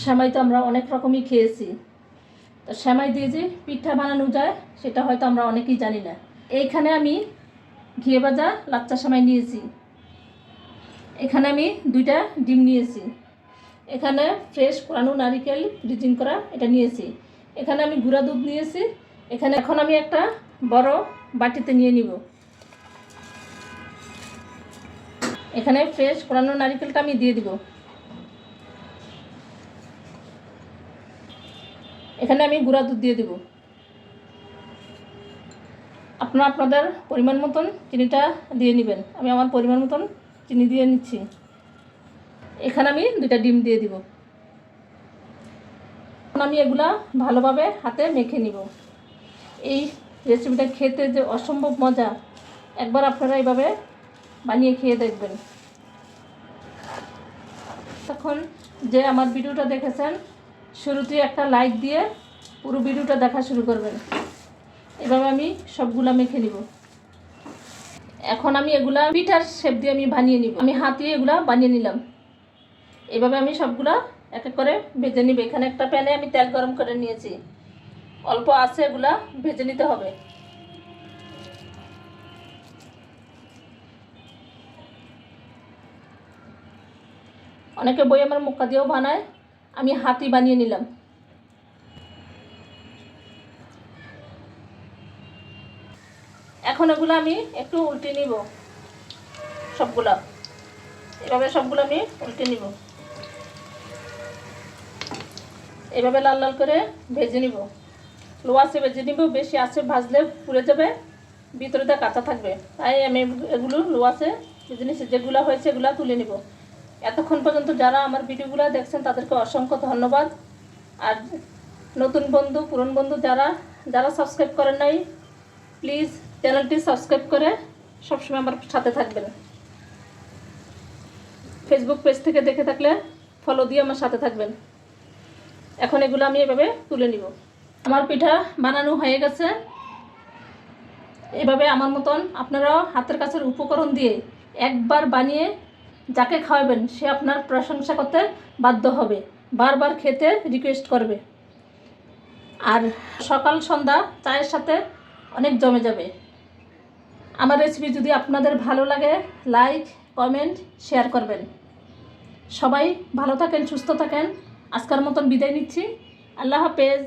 সেমাই তো আমরা অনেক রকমই খেয়েছি। তো সেমাই দিয়ে যে পিঠা বানানো যায় সেটা হয়তো আমরা অনেকেই জানি না। এইখানে আমি ঘিয়ে ভাজা লাচ্চা সেমাই নিয়েছি। এখানে আমি 2টা ডিম নিয়েছি। এখানে ফ্রেশ কোরানো নারিকেল ফ্রিজিং করা এটা নিয়েছি। এখানে আমি গুঁড়া দুধ নিয়েছি। এখন আমি একটা বড় বাটিতে নিয়ে নিব। এখানে ফ্রেশ কোরানো নারিকেলটা আমি দিয়ে দিব। এখানে আমি গুঁড়া দুধ দিয়ে দিব। আপনারা আপনাদের পরিমাণ মতন চিনিটা দিয়ে নেবেন। আমি আমার পরিমাণ মতন চিনি দিয়ে নিচ্ছি। এখানে আমি 2টা ডিম দিয়ে দিব। এখন আমি এগুলা ভালোভাবে হাতে মেখে নিব। এই রেসিপিটা খেতে যে অসম্ভব মজা, একবার আপনারা এইভাবে বানিয়ে খেয়ে দেখবেন। তখন যে আমার ভিডিওটা দেখেছেন শুরুতে একটা লাইক দিয়ে পুরো ভিডিওটা দেখা শুরু করবেন। এভাবে আমি সবগুলা মেখে নিব। এখন আমি এগুলা পিঠার শেপ দিয়ে আমি বানিয়ে নিব। আমি হাত দিয়ে এগুলা বানিয়ে নিলাম। এইভাবে আমি সবগুলা এক এক করে ভেজে নিব। এখানে একটা প্যানে আমি তেল গরম করে নিয়েছি। অল্প আছে এগুলা ভেজে নিতে হবে। অনেকে বয়ামের মুক্কা দিয়েও বানায়, আমি হাতই বানিয়ে নিলাম। এখন এগুলো আমি একটু উল্টে নিব। সবগুলা এভাবে সবগুলো আমি উল্টে নিব। এভাবে লাল লাল করে ভেজে নিব। লো আছে ভেজে নিব, বেশি আছে ভাজলে পুড়ে যাবে, ভিতরেটা কাঁচা থাকবে। তাই আমি এগুলো লো আছে ভেজে নিচ্ছি। যেগুলো হয়েছে এগুলো তুলে নিব। এতক্ষণ পর্যন্ত যারা আমার ভিডিওগুলো দেখছেন তাদেরকে অসংখ্য ধন্যবাদ। আর নতুন বন্ধু পুরনো বন্ধু যারা যারা সাবস্ক্রাইব করেন নাই, প্লিজ চ্যানেলটি সাবস্ক্রাইব করে সবসময় আমার সাথে থাকবেন। ফেসবুক পেজ থেকে দেখে থাকলে ফলো দিয়ে আমার সাথে থাকবেন। এখন এগুলো আমি এভাবে তুলে নিব। আমার পিঠা বানানো হয়ে গেছে। এভাবে আমার মতন আপনারাও হাতের কাছের উপকরণ দিয়ে একবার বানিয়ে যাকে খাওয়াবেন সে আপনার প্রশংসা করতে বাধ্য হবে, বারবার খেতে রিকোয়েস্ট করবে। আর সকাল সন্ধ্যা চায়ের সাথে অনেক জমে যাবে। আমার রেসিপি যদি আপনাদের ভালো লাগে লাইক কমেন্ট শেয়ার করবেন। সবাই ভালো থাকেন, সুস্থ থাকেন। আজকের মতন বিদায় নিচ্ছি। আল্লাহ হাফেজ।